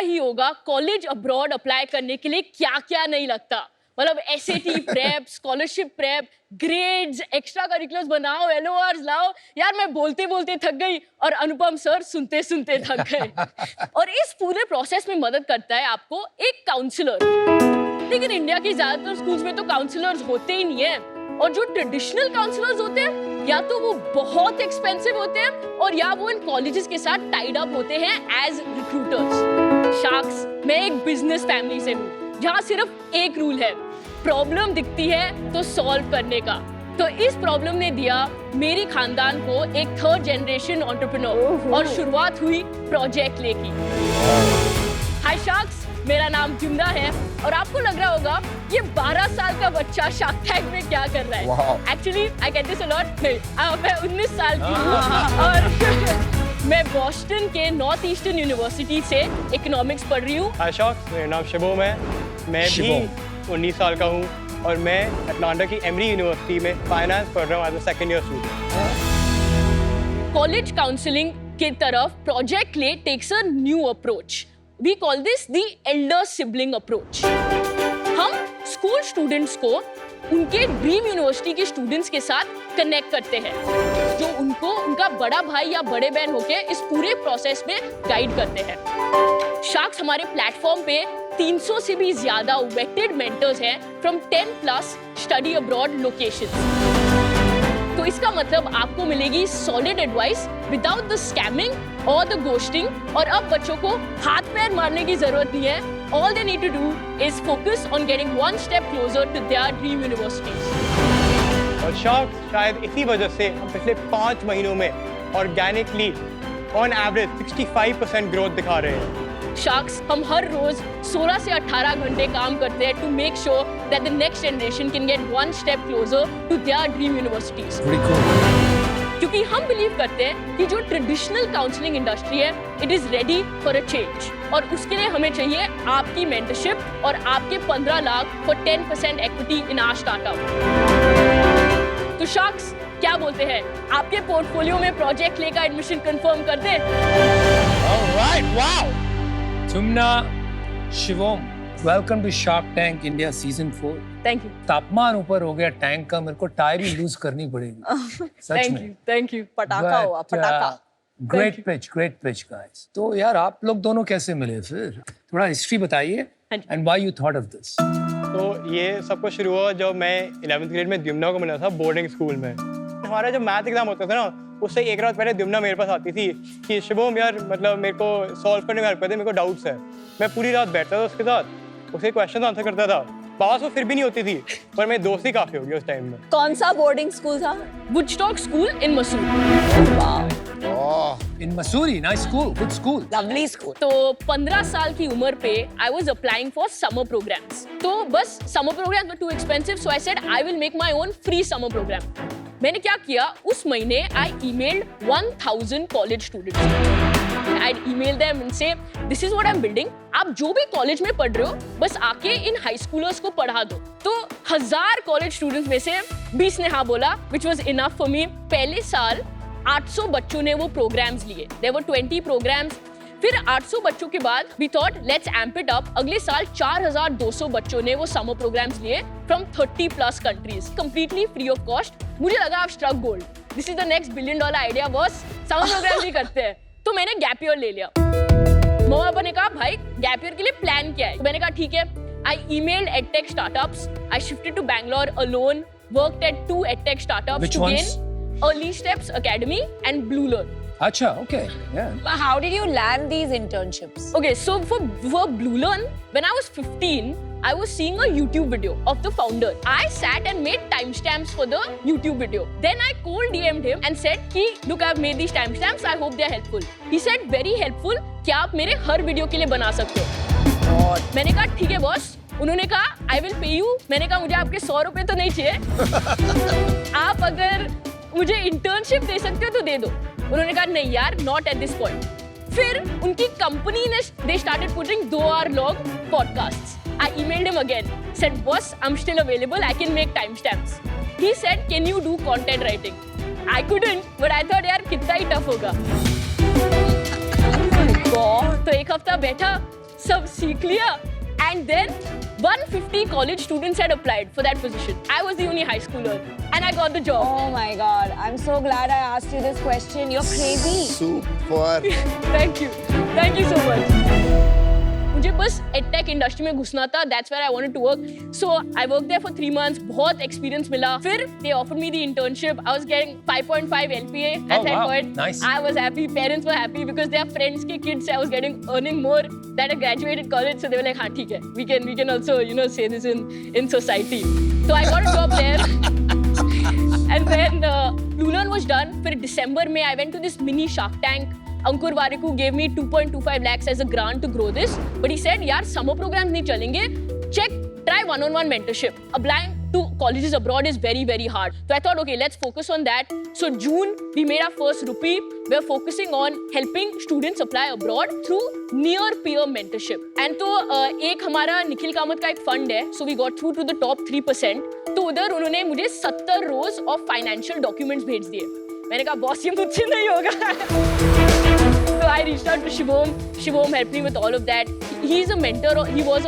ही होगा college abroad apply करने के लिए क्या क्या नहीं लगता। मतलब SAT prep, scholarship prep, grades, extra curriculars बनाओ, LORs लाओ। यार मैं बोलते बोलते थक गई और अनुपम सर सुनते सुनते थक गए। और इस पूरे प्रोसेस में मदद करता है आपको एक काउंसलर। लेकिन इंडिया की ज्यादातर स्कूल्स में तो काउंसलर्स होते ही नहीं है, और जो ट्रेडिशनल काउंसलर्स होते हैं या तो वो बहुत एक्सपेंसिव होते हैं और या वो इन कॉलेजेस के साथ टाइड अप होते हैं एज रिक्रूटर्स। शार्क्स, मैं एक बिजनेस फैमिली से हूँ जहाँ सिर्फ एक रूल है, प्रॉब्लम दिखती है तो सॉल्व करने का। तो इस प्रॉब्लम ने दिया मेरी खानदान को एक थर्ड जनरेशन एंटरप्रेन्योर, और शुरुआत हुई प्रोजेक्ट ले की। हाय शार्क्स, मेरा नाम जुमना है और आपको लग रहा होगा ये 12 साल का बच्चा शार्क टैंक में क्या कर रहा है। Actually I get this a lot. मैं 19 साल की हूँ और मैं बॉस्टन के नॉर्थ ईस्टर्न यूनिवर्सिटी से इकोनॉमिक्स पढ़ रही हूँ। हाय शार्क्स, मेरा नाम शिवम है। मैं भी 19 साल का हूँ और मैं अटलांटा की एमरी यूनिवर्सिटी में फाइनेंस पढ़ रहा हूँ as a second year student. College counselling की तरफ project lay takes a new approach. We call this the elder sibling approach. हम स्कूल स्टूडेंट्स को उनके ड्रीम यूनिवर्सिटी के स्टूडेंट्स के साथ कनेक्ट करते हैं, जो उनको उनका बड़ा भाई या बड़े बहन होके इस पूरे प्रोसेस में गाइड करते हैं। शार्क्स हमारे प्लेटफॉर्म पे 300 से भी ज्यादा वेटेड मेंटर्स हैं फ्रॉम 10+ स्टडी अब्रॉड लोकेशंस। तो इसका मतलब आपको मिलेगी solid advice without the scamming और द घोस्टिंग। और अब बच्चों को हाथ पैर मारने की जरूरत नहीं है। All they need to do is focus on getting one step closer to their dream universities. और शार्क्स शायद इसी वजह से हम पिछले 5 महीनों में ऑर्गेनिकली ऑन एवरेज 65% ग्रोथ दिखा रहे हैं। शार्क्स, हम हर रोज 16 से 18 घंटे काम करते हैं to make sure that the next generation can get one step closer to their dream universities. क्योंकि हम बिलीव करते हैं कि जो ट्रेडिशनल काउंसलिंग इंडस्ट्री है, it is ready for a change, और उसके लिए हमें चाहिए आपकी मेंटरशिप और आपके 15 lakh for 10% equity in our startup. तो शार्क्स, क्या बोलते हैं, आपके पोर्टफोलियो में प्रोजेक्ट लेकर एडमिशन कंफर्म कर दे? Alright, wow. Jumna, Shivam, welcome to Shark Tank India season 4। Thank you. तापमान ऊपर हो गया टैंक का, मेरे को टाई भी लूज करनी पड़ेगी। सच में। Thank you. पटाखा हुआ, पटाखा। Great pitch guys. तो यार आप लोग दोनों कैसे मिले फिर? थोड़ा हिस्ट्री बताइए and why you thought of this. तो ये सब कुछ शुरू हुआ जब मैं 11th ग्रेड में द्युम्ना को मिला था बोर्डिंग स्कूल में। हमारा जब मैथ एग्जाम होता था ना, उससे एक रात पहले द्युम्ना मेरे पास आती थी कि शिवम यार मतलब मेरे को सॉल्व करने में हेल्प कर दे, मेरे को डाउट्स है। मैं पूरी रात बैठता था उसके साथ, उसे क्वेश्चन आंसर करता था। पास वो फिर भी नहीं होती थी, पर मेरी दोस्ती काफी हो गई उस टाइम में। कौन सा बोर्डिंग स्कूल था? Woodstock school in Mussoorie. In Mussoorie, nice school, good school, lovely school. तो 15 साल की उम्र पे I was applying for summer programmes. तो बस summer programmes were too expensive, so I said I will make my own free summer programme. मैंने क्या किया, उस महीने I emailed 1000 college students. I'd email them and say, this is what I'm building. आप जो भी कॉलेज में पढ़ रहे हो, बस आके इन हाई स्कूलर्स को पढ़ा दो। तो 1000 कॉलेज स्टूडेंट्स में से 20 ने हाँ बोला, which was enough for me. पहले साल 800 बच्चों ने वो प्रोग्राम्स लिए। There were 20 programs. फिर 800 बच्चों के बाद we thought let's amp it up. अगले साल 4200 बच्चों ने वो समर प्रोग्राम्स लिए from 30+ countries, completely free of cost. मुझे लगा आप struck gold, this is the next $1 billion idea boss, summer programme भी करते हैं। तो मैंने गैप ईयर ले लिया। मम्मा पापा ने कहा भाई गैप ईयर के लिए प्लान क्या है? तो मैंने कहा ठीक है। I emailed edtech startups. I shifted to Bangalore alone. Worked at 2 edtech startups. Which to ones? gain Early Steps Academy and Blue Learn. अच्छा, okay, yeah. But how did you land these internships? Okay, so for Blue Learn, when I was 15, I was seeing a YouTube video of the founder. I sat and made timestamps for the YouTube video. Then I cold DM'd him and said कि look, I've made these timestamps. I hope they're helpful. He said very helpful. क्या आप मेरे हर video के लिए बना सकते हो? मैंने कहा ठीक है बॉस। उन्होंने कहा I will pay you. मैंने कहा मुझे आपके 100 रुपए तो नहीं चाहिए। आप अगर मुझे इंटर्नशिप दे सकते हो तो दे दो। उन्होंने कहा नहीं यार, not at this point. फिर उनकी कंपनी ने they started putting 2-hour long podcasts. I emailed him again, said boss, I'm still available, I can make timestamps. He said, can you do content writing? I couldn't, but I thought यार कितना ही tough होगा। तो एक हफ्ता बैठा, सब सीख लिया and then 150 college students had applied for that position. I was the only high schooler and I got the job. Oh my God. I'm so glad I asked you this question. You're crazy. Super. Thank you so much. मुझे बस edtech industry में घुसना था. That's where I wanted to work. So I worked there for 3 months. बहुत experience मिला. फिर they offered me the internship. I was getting 5.5 LPA at that point. Nice. I was happy. Parents were happy because their friends के kids I was earning more than a graduated college. So they were like, हाँ ठीक है. We can also say this in society. So I got a job there. And then Lunan was done. फिर December में I went to this mini Shark Tank. Ankur Warikoo gave me 2.25 lakhs as a grant to grow this. But he said, यार summer programs नहीं चलेंगे. Try one-on-one mentorship. Applying to colleges abroad is very, very hard. So I thought, okay, let's focus on that. So June, we made our first rupee. We're focusing on helping students apply abroad through near-peer mentorship. And तो एक हमारा निखिल कामत का एक fund है. So we got through to the top 3%. तो उधर उन्होंने मुझे 70 rows of financial documents भेज दिए. मैंने कहा बॉस ये मुझसे नहीं होगा. So I reached out to Shivom. Shivom helped me with all of that. He was a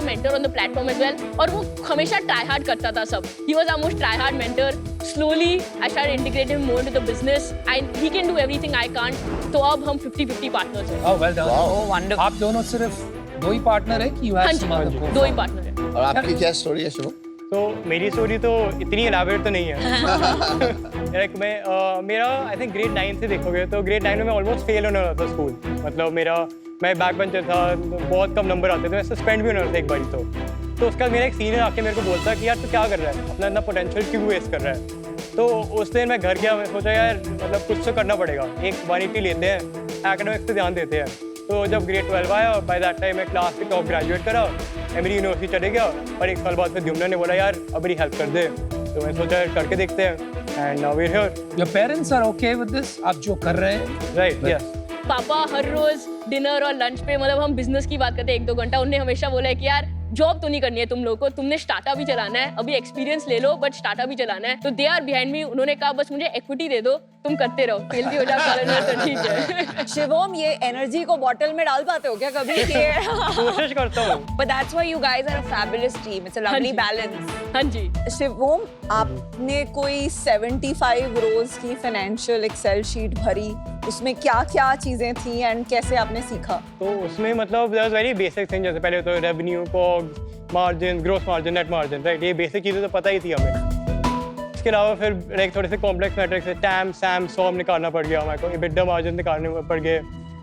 mentor on the platform as well. और वो हमेशा try hard करता था सब. He was our most try hard mentor. Slowly I started integrating him more into the business. And he can do everything I can't. तो अब हम 50-50 partners हैं. Oh, well done. Oh, wonderful. आप दोनों सिर्फ 2 ही पार्टनर है कि you have some other co-founders? 2 he partner हैं. और आपकी क्या स्टोरी है शुभम? तो मेरी स्टोरी तो इतनी एलाबोरेट तो नहीं है. लाइक मेरा आई थिंक ग्रेड 9 से देखोगे तो ग्रेड 9 में मैं ऑलमोस्ट फेल होने वाला था स्कूल. मतलब मैं बैक बेंचर था, बहुत कम नंबर आते थे, मैं सस्पेंड भी होने वाला था एक बारी. तो उसका मेरा एक सीनियर आके मेरे को बोलता कि यार तू क्या कर रहा है, अपना इतना पोटेंशियल क्यों वेस्ट कर रहा है. तो उस दिन मैं घर गया, मैं सोचा यार मतलब कुछ तो करना पड़ेगा, एक 180 लेते हैं, एकेडमिक्स पे ध्यान देते हैं. तो जब ग्रेड 12 आया, बाय दैट टाइम मैं क्लास के टॉप ग्रेजुएट करा, एमरी यूनिवर्सिटी चले गया. और 1 साल बाद फिर द्युम्ना ने बोला यार अब मेरी हेल्प कर दे. तो मैं सोचा करके देखते हैं. And now we are here. Your parents are okay with this? आप जो कर रहे हैं? Right, yes. पापा हर रोज डिनर और लंच पे मतलब हम बिजनेस की बात करते हैं 1-2 घंटा. उन्होंने हमेशा बोला है कि यार जॉब तो नहीं करनी है तुम लोगों को, तुमने स्टार्टअप भी चलाना है, अभी एक्सपीरियंस ले लो बट स्टार्टअप भी चलाना है. तो दे आर बिहाइंड मी. उन्होंने कहा बस मुझे इक्विटी दे दो, तुम करते रहो, फेल भी हो जाओ कॉलेज में तो ठीक है. शिवम, ये एनर्जी को बॉटल में डाल पाते हो क्या कभी? कोशिश करता हूँ. But that's why you guys are a fabulous team. It's a lovely balance. हाँ जी. शिवम, आपने कोई 75 रोज की फाइनेंशियल एक्सेल शीट भरी, उसमें क्या-क्या चीजें थी एंड कैसे आपने सीखा? तो उसमें मतलब वेरी बेसिक थिंग, जैसे पहले तो revenue, COGS, margin, gross margin, net margin, right. ये बेसिक चीज़ें तो पता ही थी हमें. इसके अलावा फिर एक थोड़े से कॉम्प्लेक्स मैट्रिक्स है, टैम, सैम, सॉम निकालना पड़ गया हमारे को, एबिटा मार्जिन निकालने पड़ गए.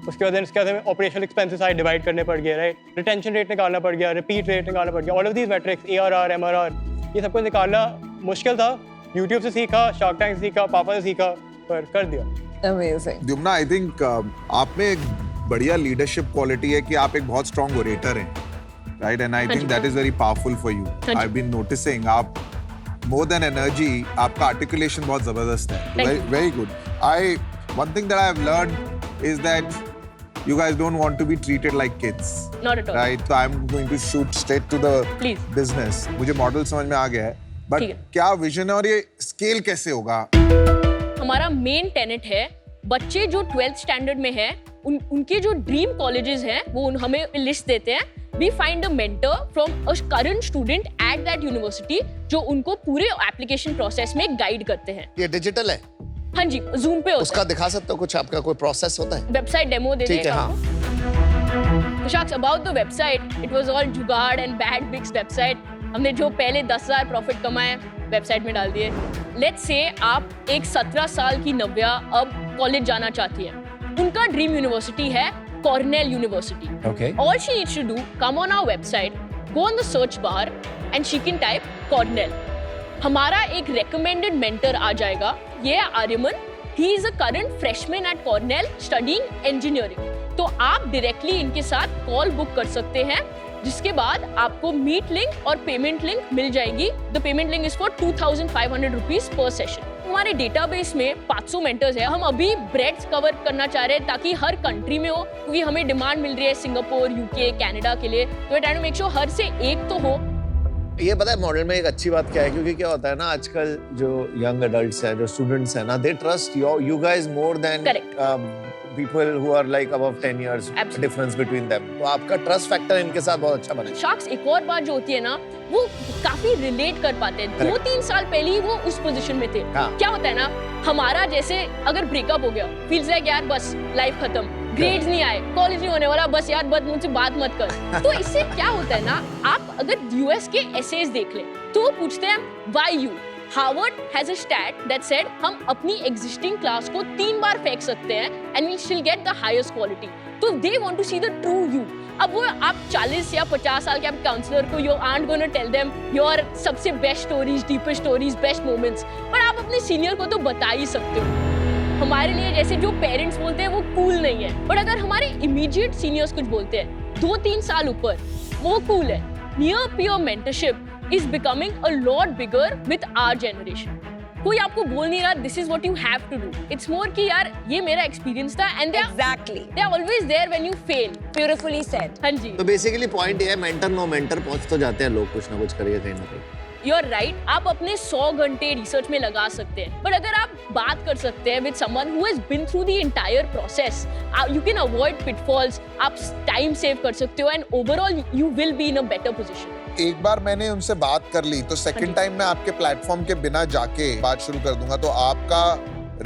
उसके बाद इसके बाद ऑपरेशनल एक्सपेंसेस आए डिवाइड करने पड़ गए, राइट. रिटेंशन रेट निकालना पड़ गया, रिपीट रेट निकालना पड़ गया. All of these matrix, ARR, MRR, ये सब कुछ निकालना मुश्किल था. यूट्यूब से सीखा, शार्क टैंक से सीखा, पापा से सीखा, पर कर दिया. Amazing. द्युम्ना, आई थिंक आप में एक बढ़िया लीडरशिप क्वालिटी है कि आप एक बहुत स्ट्रॉन्ग ओरेटर हैं, right. And I think that is very powerful for you. I have been noticing आप मोर देन एनर्जी, आपका आर्टिकुलेशन बहुत जबरदस्त है. Very good. One thing that I have learned is that you guys don't want to be treated like kids. Not at all. Right? So I'm going to shoot straight to the Please. business. मुझे model समझ में आ गया है. But ठीक है. क्या vision है और ये स्केल कैसे होगा? हमारा मेन टेनेट है, बच्चे जो 12th स्टैंडर्ड में हैं, उनके जो ड्रीम कॉलेजेस हैं वो हमें लिस्ट देते हैं. We find a mentor from a current student at that university जो उनको पूरे एप्लीकेशन प्रोसेस में गाइड करते हैं. ये डिजिटल है? हाँ जी, जूम पे होता उसका दिखा सकते हो कुछ, आपका कोई प्रोसेस होता है? वेबसाइट डेमो दे ठीक है, हाँ. Sharks, about the website, it was all जुगाड़ and bad Bix website. हमने जो पहले 10,000 प्रॉफिट कमाए वेबसाइट में डाल दिए. लेट्स से आप एक 17 साल की नव्या अब कॉलेज जाना चाहती है. उनका ड्रीम यूनिवर्सिटी है Cornell University. Okay. All she needs to do, come on our website, go on the search bar and she can type Cornell. हमारा एक recommended mentor आ जाएगा. ये है Aryaman. He is a current freshman at Cornell studying engineering. तो आप directly इनके साथ call book कर सकते हैं, जिसके बाद आपको मीट लिंक और पेमेंट लिंक मिल जाएगी. The payment link is for 2,500 rupees per session. हमारे डेटाबेस में 500 मेंटर्स हैं. हम अभी ब्रेड्स कवर करना चाह रहे हैं ताकि हर कंट्री में हो, क्योंकि हमें डिमांड मिल रही है सिंगापुर, यूके, कनाडा के लिए. तो ट्राई टू मेक श्योर हर से एक तो हो. ये पता है मॉडल में एक अच्छी बात क्या है, क्योंकि क्या होता है ना आजकल जो यंग एडल्ट्स हैं, जो स्टूडेंट्स हैं ना, they trust you guys more than people who are like above 10 years Absolutely. difference between them. तो आपका trust factor इनके साथ बहुत अच्छा बनेगा. शार्क्स एक और बात जो होती है ना, वो काफी रिलेट कर पाते हैं. 2-3 साल पहले ही वो उस पोजीशन में थे. हाँ. क्या होता है ना, हमारा जैसे अगर ब्रेकअप हो गया, फील्स लाइक यार बस लाइफ खत्म, ग्रेड्स नहीं आए, कॉलेज नहीं होने वाला, बस यार बस मुझसे बात मत कर. तो इससे क्या होता है ना, आप अगर यूएस के एसेज देख ले तो वो पूछते हैं why you. Harvard has a stat that said हम अपनी एग्जिस्टिंग क्लास को 3 बार फेंक सकते हैं and we still get the highest quality. तो they want to see the true you. अब वो आप 40 या 50 साल के आप काउंसलर को you aren't gonna tell them your सबसे best stories, deepest stories, best moments, पर आप अपने सीनियर को तो बता ही सकते हो. हमारे लिए जैसे जो पेरेंट्स बोलते हैं वो कूल नहीं है, बट अगर हमारे इमीडिएट सीनियर्स कुछ बोलते हैं 2-3 साल ऊपर, वो कूल है. Near peer mentorship is becoming a lot bigger with our generation. कोई आपको बोल नहीं रहा this is what you have to do. It's more कि यार ये मेरा experience था and Exactly. they are always there when you fail. Beautifully said. हाँ जी. तो बेसिकली पॉइंट ये है, मेंटर नो मेंटर पहुंच तो जाते हैं लोग, कुछ ना कुछ करिए कहीं ना कहीं. You are right. आप अपने 100 घंटे रिसर्च में लगा सकते हैं, बट अगर आप बात कर सकते हैं with someone who has been through the entire process, you can avoid pitfalls, आप टाइम सेव कर सकते हो and overall you will be in a better position. एक बार मैंने उनसे बात कर ली तो सेकंड टाइम मैं आपके प्लेटफॉर्म के बिना जाके बात शुरू कर दूंगा तो आपका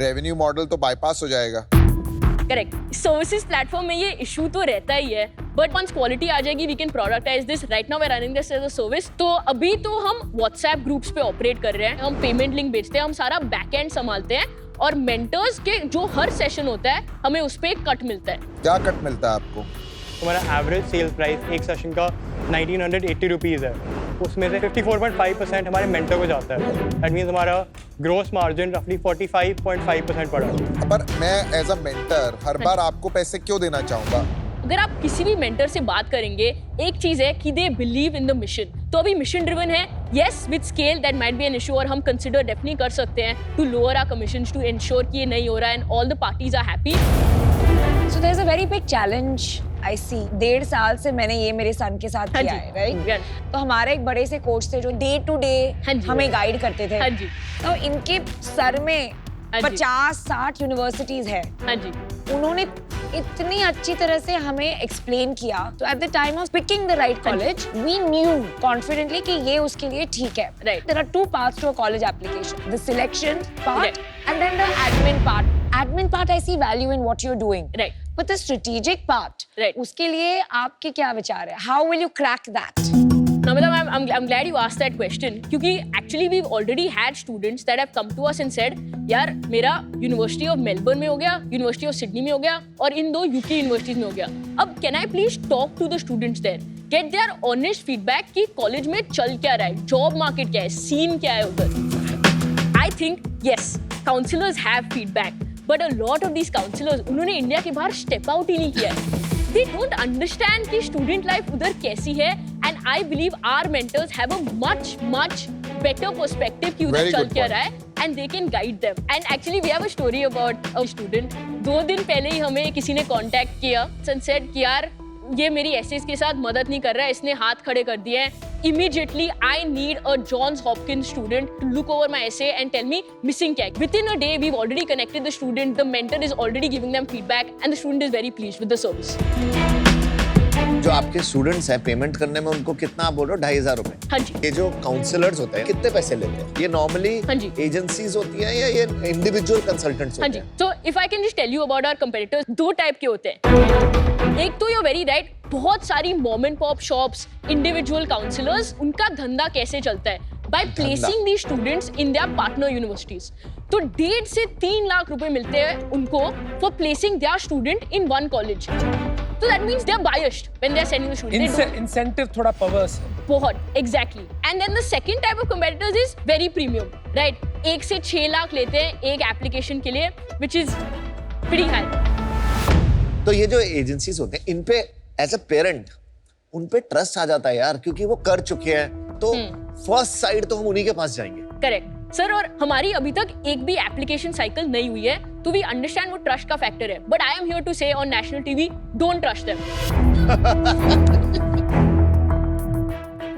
रेवेन्यू मॉडल तो बाईपास हो जाएगा. करेक्ट. सर्विसेज प्लेटफॉर्म में ये इशू तो रहता ही है, बट वंस क्वालिटी आ जाएगी we can productise this. Right now we are running this as a service. तो अभी तो हम व्हाट्सएप ग्रुप्स पे ऑपरेट कर रहे हैं, हम पेमेंट लिंक बेचते हैं, हम सारा बैक एंड संभालते हैं और मेंटर्स के जो हर सेशन होता है हमें उस पे एक कट मिलता है. क्या कट मिलता है आपको? हमारा एवरेज सेल्स प्राइस एक सेशन का 1980 रुपीज़ है. उसमें से 54.5% हमारे मेंटर को जाता है. दैट मीन्स हमारा ग्रोस मार्जिन रफली 45.5% पड़ा. पर मैं एज अ मेंटर हर बार आपको पैसे क्यों देना चाहूंगा? अगर आप किसी भी मेंटर से बात करेंगे, एक चीज है कि they believe in the mission. तो अभी मिशन ड्रिवन है. Yes, with scale that might be an issue और हम कंसिडर डेफिनेटली कर सकते हैं to lower our commissions to ensure कि ये नहीं हो रहा है and all the parties are happy. So there's a very big challenge I see. 1.5 साल से मैंने ये मेरे सन के साथ हाँ किया जी. है, राइट? Yes. तो हमारे एक बड़े से कोच थे जो डे टू डे हाँ जी. हमें गाइड करते थे. हाँ जी. तो इनके सर में हाँ जी. 50-60 यूनिवर्सिटीज है. हाँ जी. उन्होंने इतनी अच्छी तरह से हमें एक्सप्लेन किया. तो at the time of picking the right college we knew confidently कि ये उसके लिए ठीक है. Right. There are 2 parts to a college application. The selection part Right. And then the admin part. Admin part I see value in what you are doing. Right. But the strategic part, Right. उसके लिए आपके क्या विचार है? How will you crack that? Namita ma'am, I'm glad you asked that question क्योंकि actually we've already had students that have come to us and said यार मेरा University of Melbourne में हो गया, University of Sydney में हो गया और इन 2 UK यूनिवर्सिटीज में हो गया. अब can I please talk to the students there, get their honest feedback कि कॉलेज में चल क्या रहा है, जॉब मार्केट क्या है, सीन क्या है उधर. I think yes, counselors have feedback, but a lot of these counselors उन्होंने इंडिया के बाहर स्टेप आउट ही नहीं किया है. They don't understand कि student life उधर कैसी है and I believe our mentors have a much better perspective कि उधर Very चल good क्या point. रहा है and they can guide them. And actually we have a story about a student. 2 दिन पहले ही हमें किसी ने contact किया and said कि यार ये मेरी एसेस के साथ मदद नहीं कर रहा है, इसने हाथ खड़े कर दिए हैं. Immediately I need a Johns Hopkins student to look over my essay and tell me missing क्या है. Within a day we've already connected the student, the mentor is already giving them feedback and the student is very pleased with the service. जो आपके students हैं payment करने में उनको कितना आप बोल रहे हो 2,500 रुपए? हाँ जी. ये जो काउंसलर्स होते हैं कितने पैसे लेते हैं? ये नॉर्मली हाँ जी. एजेंसीज होती हैं या ये इंडिविजुअल कंसल्टेंट्स हाँ होते जी. हैं? So if I can just tell you about our competitors, 2 type के होते हैं. एक तो you're very right, बहुत सारी mom and pop shops, individual counsellors, उनका धंधा कैसे चलता है? By placing these students in their partner universities. तो 1.5 से 3 लाख रुपए मिलते हैं उनको for placing their student in one college. So that means they're biased when they're sending the student. They don't- incentive थोड़ा perverse है. बहुत exactly. And then the second type of competitors is very premium, right? 1 से 6 लाख लेते हैं एक application के लिए, which is pretty high. तो ये जो एजेंसीज होते हैं इन पे एज अ पेरेंट उन पे ट्रस्ट आ जाता है यार, क्योंकि वो कर चुके हैं. तो फर्स्ट साइड तो हम उन्हीं के पास जाएंगे. Correct sir. और हमारी अभी तक एक भी एप्लीकेशन साइकिल नहीं हुई है, तो वी अंडरस्टैंड वो ट्रस्ट का फैक्टर है. But I am here to say on national TV, don't trust them.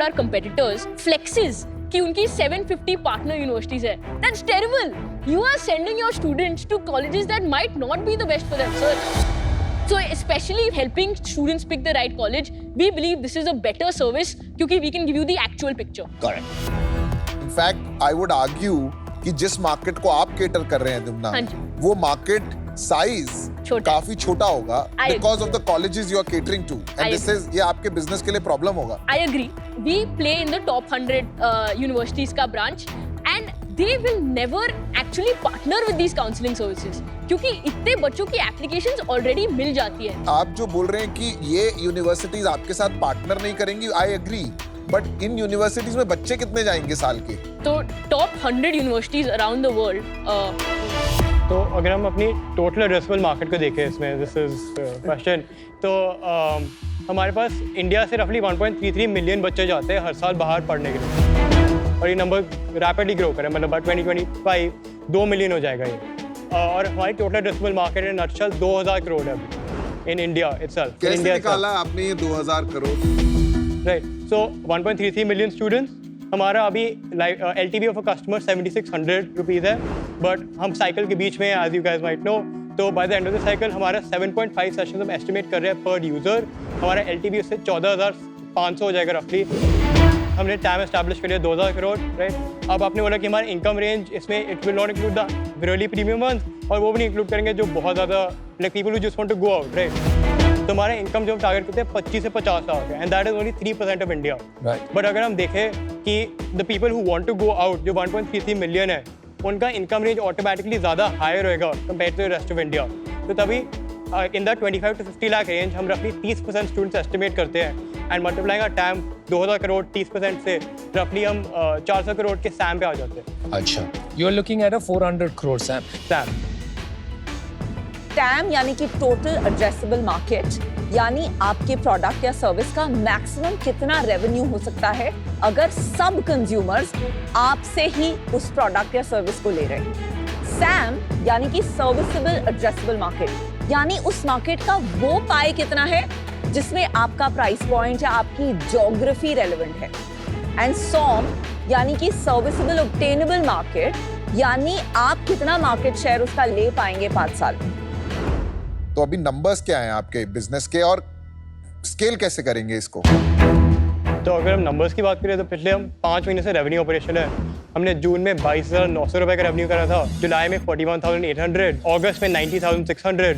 Our competitors flexes कि उनकी 750 पार्टनर यूनिवर्सिटीज है. That's terrible. You are sending your students to colleges that might not be the best for them, sir. So especially helping students pick the right college, we believe this is a better service क्योंकि we can give you the actual picture. Correct. In fact, I would argue कि जिस market को आप cater कर रहे हैं दुमना, हाँ जी. वो मार्केट साइज छोटा. काफी छोटा होगा I because of the colleges you are catering to, and I this is ये आपके बिजनेस के लिए प्रॉब्लम होगा. I agree. We play in the top 100 universities का branch and they will never actually partner with these counseling services क्योंकि इतने बच्चों की applications already मिल जाती है. आप जो बोल रहे हैं कि ये यूनिवर्सिटीज आपके साथ पार्टनर नहीं करेंगी, I agree, but in universities में बच्चे कितने जाएंगे साल के? तो top 100 universities around the world तो अगर हम अपनी टोटल एड्रेसेबल मार्केट को देखें इसमें, दिस इज क्वेश्चन, तो हमारे पास इंडिया से रफली 1.33 मिलियन बच्चे जाते हैं हर साल बाहर पढ़ने के लिए और ये नंबर रैपिडली ग्रो करे, मतलब बाय 2025 2 मिलियन हो जाएगा ये. और हमारी total addressable market in nutshell 2000 crore है इन इंडिया इटसेल्फ. कैसे निकाला आपने ये 2000 crore? Right, so 1.33 million students. हमारा अभी LTV of a customer 7600 rupees है, बट हम साइकिल के बीच में, as you guys might know, तो by the end of the cycle हमारा 7.5 सेशंस हम एस्टिमेट कर रहे हैं पर यूज़र. हमारा LTV उससे 14,500 हो जाएगा रफली. हमने टाइम एस्टैब्लिश कर लिया 2000 करोड़. राइट, अब आपने बोला कि हमारा इनकम रेंज इसमें it will not include the really premium ones, और वो भी नहीं इंक्लूड करेंगे जो बहुत ज़्यादा like people who just want to go out. Right, तो हमारा इनकम जो हम टारगेट करते हैं 25 से 50 लाख है, and that is only 3% of India. Right. But अगर हम देखें कि the people who want to go out, जो 1.33 मिलियन है, उनका इनकम रेंज ऑटोमेटिकली ज़्यादा हायर होएगा compare to the rest of India. तो तभी in the 25 to 50 lakh range हम रफली 30% स्टूडेंट्स एस्टिमेट करते हैं, and multiplying our time 2000 crore 30% से रफली हम 400 करोड़ के सैम पे आ जाते हैं. अच्छा, you are looking at a 400 crore SAM. Sam time यानी कि टोटल एड्रेसेबल मार्केट, यानी आपके प्रोडक्ट या सर्विस का मैक्सिमम कितना रेवेन्यू हो सकता है अगर सब कंज्यूमर्स आपसे ही उस प्रोडक्ट या सर्विस को ले रहे हैं. सैम यानी कि सर्विसेबल एड्रेसेबल मार्केट, यानी उस मार्केट का वो पाई कितना है जिसमें आपका प्राइस पॉइंट या आपकी ज्योग्राफी रेलेवेंट है. एंड सॉम यानी कि सर्विसेबल ऑब्टेनेबल मार्केट, यानी आप कितना मार्केट शेयर उसका ले पाएंगे 5 साल में. तो अभी नंबर्स क्या हैं आपके बिजनेस के और स्केल कैसे करेंगे इसको? तो अगर हम नंबर्स की बात करें तो पिछले हम 5 महीने से रेवेन्यू ऑपरेशन है. हमने जून में 22,900 रुपये का रेवेन्यू करा था, जुलाई में 41,800, अगस्त में 90,600,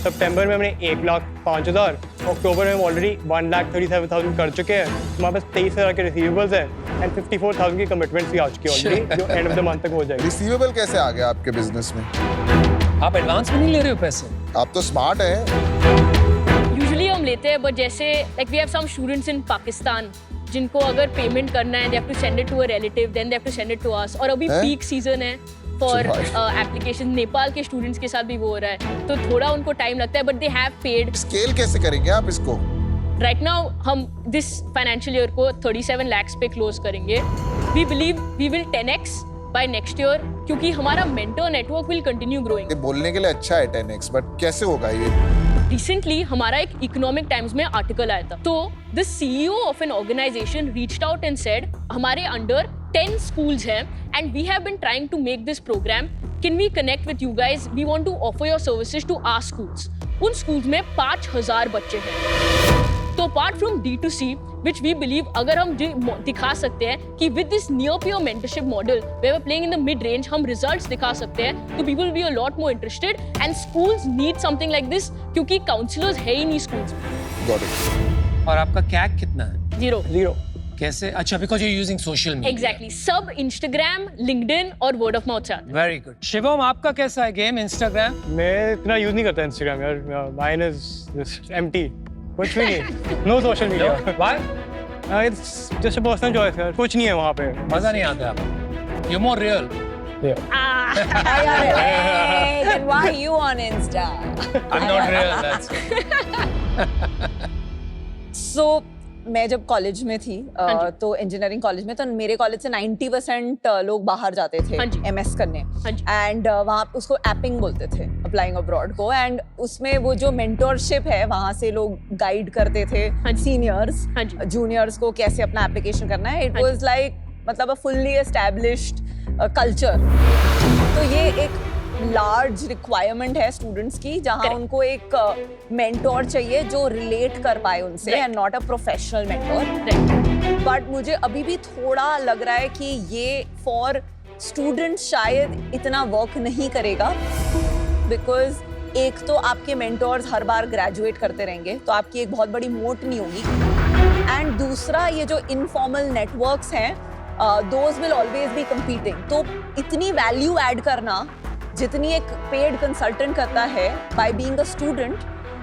सितंबर में हमने 1,05,000, अक्टूबर में हम ऑलरेडी 1,37,000 कर चुके हैं. हमारे पास 23,000 के रिसीवेबल्स हैं एंड 54,000 की कमिटमेंट्स भी आ चुकी है ऑलरेडी, जो एंड ऑफ द मंथ तक हो जाएगी. रिसीवेबल कैसे आ गया आपके बिजनेस में? आप एडवांस में नहीं ले रहे हो पैसे? आप तो स्मार्ट हैं. यूजुअली हम लेते हैं, बट जैसे like we have some students in Pakistan जिनको अगर पेमेंट करना है, they have to send it to a relative, then they have to send it to us. और अभी पीक सीजन है फॉर एप्लीकेशन. नेपाल के स्टूडेंट्स के साथ भी वो हो रहा है, तो थोड़ा उनको टाइम लगता है, but they have paid. Scale कैसे करेंगे आप इसको? राइट नाउ हम दिस फाइनेंशियल ईयर को 37 lakhs पे क्लोज करेंगे. We believe we will 10x by next year क्योंकि हमारा mentor network will continue growing. ये बोलने के लिए अच्छा है 10x, बट कैसे होगा ये? रिसेंटली हमारा एक इकोनॉमिक टाइम्स में आर्टिकल आया था, तो the CEO of an organisation reached out and said हमारे अंडर 10 schools हैं and we have been trying to make this programme. Can we connect with you guys? We want to offer your services to our schools. उन schools में 5,000 बच्चे हैं. तो apart from D2C, which we believe अगर हम दिखा सकते हैं कि with this near peer mentorship model where we're playing in the mid range, हम results दिखा सकते हैं, तो people will be a lot more interested and schools need something like this क्योंकि counselors है ही नहीं schools में. Got it. और आपका CAC कितना है? 0. कैसे? अच्छा, because you're using social media. Exactly. सब Instagram, LinkedIn और word of mouth से आते हैं. Very good. शिवम, आपका कैसा है गेम Instagram? मैं इतना यूज नहीं करता इंस्टाग्राम यार. माइन इज जस्ट एम्प्टी, कुछ भी नहीं. No social media. Why? It's just a personal choice यार. कुछ नहीं है वहाँ पे. मजा नहीं आता आपको? You're more real. Hey, then why are you on Insta? I'm not real. That's So मैं जब कॉलेज में थी तो इंजीनियरिंग कॉलेज में, तो मेरे कॉलेज से 90% लोग बाहर जाते थे MS करने. एंड वहाँ उसको एपिंग बोलते थे, अप्लाइंग अब्रॉड को. एंड उसमें वो जो मेंटोरशिप है, वहाँ से लोग गाइड करते थे सीनियर्स जूनियर्स को कैसे अपना एप्लीकेशन करना है. इट वाज लाइक मतलब a fully established culture. तो ये एक लार्ज रिक्वायरमेंट है स्टूडेंट्स की, जहां Correct. उनको एक मेंटोर चाहिए जो रिलेट कर पाए उनसे, Right. And not a professional mentor. Right. But मुझे अभी भी थोड़ा लग रहा है कि ये फॉर स्टूडेंट्स शायद इतना वर्क नहीं करेगा, बिकॉज एक तो आपके मेंटोर्स हर बार ग्रेजुएट करते रहेंगे, तो आपकी एक बहुत बड़ी मोट नहीं होगी. एंड दूसरा, ये जो इनफॉर्मल नेटवर्क्स हैं, those will always B competing. तो इतनी वैल्यू ऐड करना जितनी एक पेड कंसल्टेंट करता है by being a student,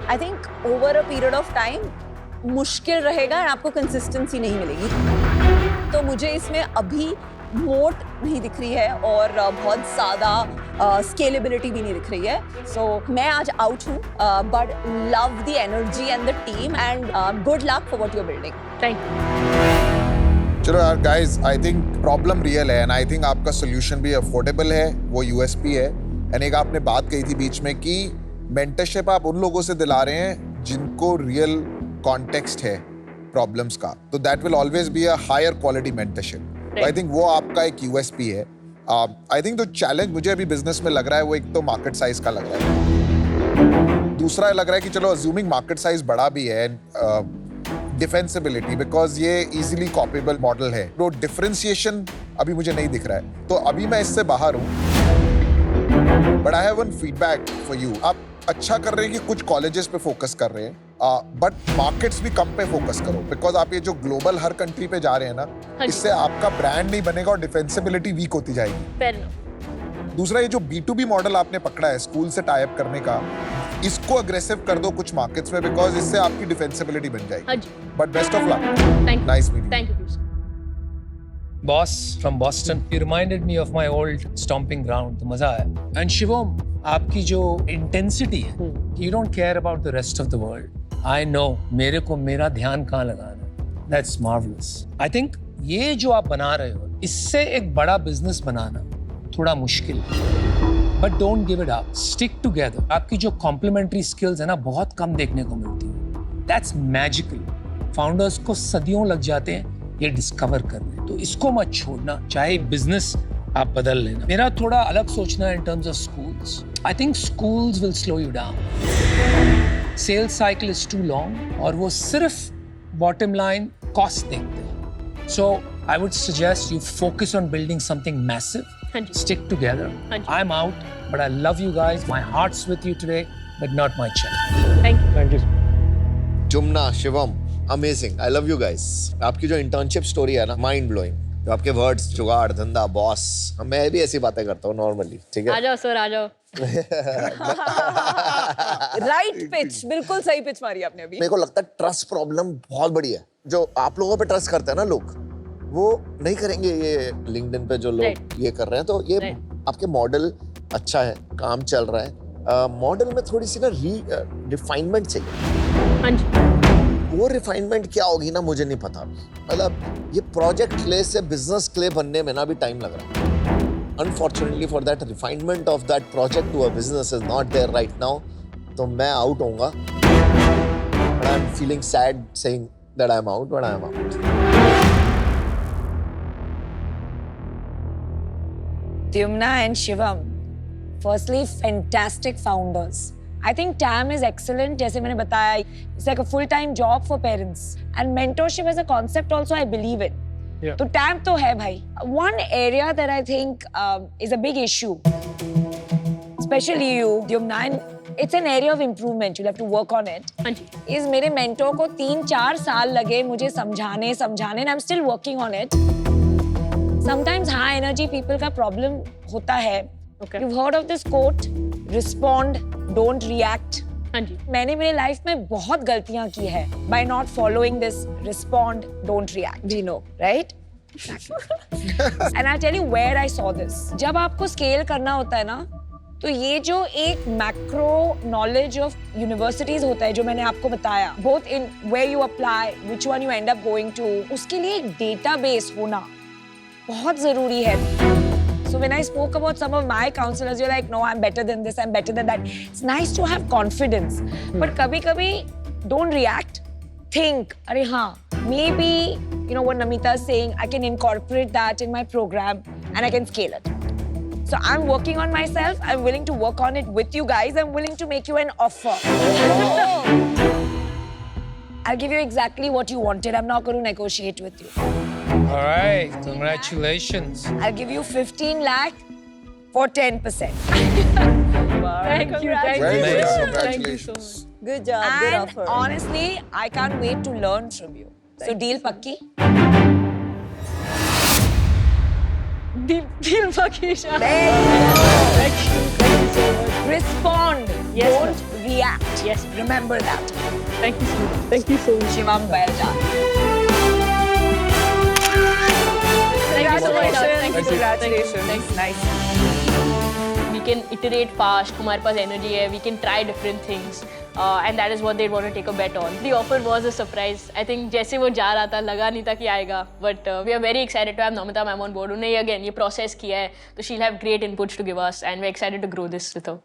I think over a period of time मुश्किल रहेगा और आपको कंसिस्टेंसी नहीं मिलेगी. तो मुझे इसमें अभी मोट नहीं दिख रही है और बहुत ज़्यादा स्केलेबिलिटी भी नहीं दिख रही है. सो मैं आज आउट हूँ, but love the energy and the team and good luck for what you are building. Thank you. चलो यार guys, I think problem real है एंड आई थिंक आपका सोल्यूशन भी अफोर्डेबल है, वो यूएसपी है. एंड एक आपने बात कही थी बीच में कि मेंटरशिप आप उन लोगों से दिला रहे हैं जिनको रियल कॉन्टेक्स्ट है प्रॉब्लम्स का, तो that will always be a higher quality mentorship. I think वो आपका एक यूएसपी है. आई थिंक जो चैलेंज मुझे अभी बिजनेस में लग रहा है वो एक तो मार्केट साइज का लग रहा है, दूसरा लग रहा है कि चलो अज्यूमिंग मार्केट साइज बड़ा भी है, डिफेंसिबिलिटी बिकॉज ये इजीली कॉपीबल मॉडल है, तो डिफरेंशिएशन अभी मुझे नहीं दिख रहा है. तो अभी मैं इससे बाहर हूँ, but I have one feedback for you. आप अच्छा कर रहे हैं कि कुछ कॉलेजेस पे फोकस कर रहे हैं, बट मार्केट्स भी कम पे फोकस करो, बिकॉज आप ये जो ग्लोबल हर कंट्री पे जा रहे हैं ना, हाँ जी. इससे आपका ब्रांड नहीं बनेगा और डिफेंसिबिलिटी वीक होती जाएगी. Fair enough. दूसरा, ये जो B2B मॉडल आपने पकड़ा है स्कूल से टाई अप करने का, इसको अग्रेसिव कर दो कुछ मार्केट्स में, बिकॉज इससे आपकी डिफेंसिबिलिटी बन हाँ जाएगी. जी. But best of luck. Thank you. Nice meeting. Thank you, sir. Boss from Boston, you reminded me of my old stomping ground. तो मजा आया. And Shivam, आपकी जो intensity है, you don't care about the rest of the world. I know, मेरे को मेरा ध्यान कहाँ लगाना है. That's marvelous. I think ये जो आप बना रहे हो, इससे एक बड़ा business बनाना थोड़ा मुश्किल है. But don't give it up. Stick together. आपकी जो complementary skills है ना, बहुत कम देखने को मिलती है. That's magical. Founders को सदियों लग जाते हैं ये डिस्कवर करने, तो इसको मत छोड़ना, चाहे बिजनेस आप बदल लेना. मेरा थोड़ा अलग सोचना है in terms of schools. I think schools will slow you down. Sales cycle is too long और वो सिर्फ बॉटम लाइन कॉस्ट देखते हैं. So I would suggest you focus on building something massive. हाँ जी. Stick together. हाँ जी. I'm out, but I love you guys. My heart's with you today, but not my check. Thank you. Thank you. Jumna, Shivam, amazing. I love you guys. आपकी जो internship story है ना, mind blowing. जो आपके words, जुगाड़, धंधा, बॉस, मैं भी ऐसी बातें करता हूँ नॉर्मली. ठीक आ है. जाओ सर, आ जाओ. राइट पिच, बिल्कुल सही पिच मारी आपने अभी. मेरे को लगता है ट्रस्ट प्रॉब्लम बहुत बड़ी है. जो आप लोगों पे ट्रस्ट करते हैं ना लोग, वो नहीं करेंगे ये लिंक्डइन पे जो लोग Right. ये कर रहे हैं. तो ये Right. आपके मॉडल अच्छा है, काम चल रहा है. मॉडल में थोड़ी सी ना रिफाइनमेंट चाहिए. हाँ जी. वो रिफाइनमेंट क्या होगी ना, मुझे नहीं पता. मतलब ये प्रोजेक्ट क्ले से बिजनेस क्ले बनने में ना भी टाइम लग रहा है. Unfortunately for that refinement of that project to a business is not there right now. तो मैं आउट होऊंगा. But I am feeling sad saying that I am out, but I am out. Dyumna and Shivam, firstly, fantastic founders. I think TAM is excellent. जैसे मैंने बताया, it's like a full-time job for parents. And mentorship as a concept also, I believe in. Yeah. तो TAM तो है भाई. One area that I think is a big issue, especially you, Dyumna, and it's an area of improvement. You'll have to work on it. हाँ जी. is मेरे mentor को 3-4 साल लगे मुझे समझाने, and I'm still working on it. Sometimes high energy people का problem होता है. Okay. You've heard of this quote, respond, don't react. हाँ जी. मैंने मेरे लाइफ में बहुत गलतियां की है by not following this respond, don't react. We know, right? And I'll tell you where I saw this. जब आपको स्केल करना होता है ना, तो ये जो एक मैक्रो नॉलेज ऑफ यूनिवर्सिटीज होता है जो मैंने आपको बताया, both in where you apply, which one you end up going to, उसके लिए एक डेटाबेस होना बहुत जरूरी है. So when I spoke about some of my counselors, you're like, no, I'm better than this, I'm better than that. It's nice to have confidence. But कभी-कभी don't react. Think, अरे हाँ, maybe you know what Namita is saying, I can incorporate that in my program and I can scale it. So I'm working on myself. I'm willing to work on it with you guys. I'm willing to make you an offer. I'll give you exactly what you wanted. I'm not going to negotiate with you. All right, congratulations. I'll give you 15 lakh for 10%. Thank you. Thank Very you. good. Nice. Congratulations. Good job. Good offer. Honestly, I can't wait to learn from you. So deal pakki? Deal Pakisha. Thank you so much. Respond. Yes, Don't react. Yes. Remember that. Thank you so much. Thank you so much. Shivam, well done. Thank you so much. Congratulations. Thank you. Congratulations. Thank you. Nice. We can iterate fast. हमारे पास energy है. We can try different things. And that is what they want to take a bet on. The offer was a surprise. I think जैसे वो जा रहा था लगा नहीं था कि आएगा. But we are very excited to have Namita ma'am on board. उन्हें again ये process किया है. तो she'll have great inputs to give us and we're excited to grow this with her.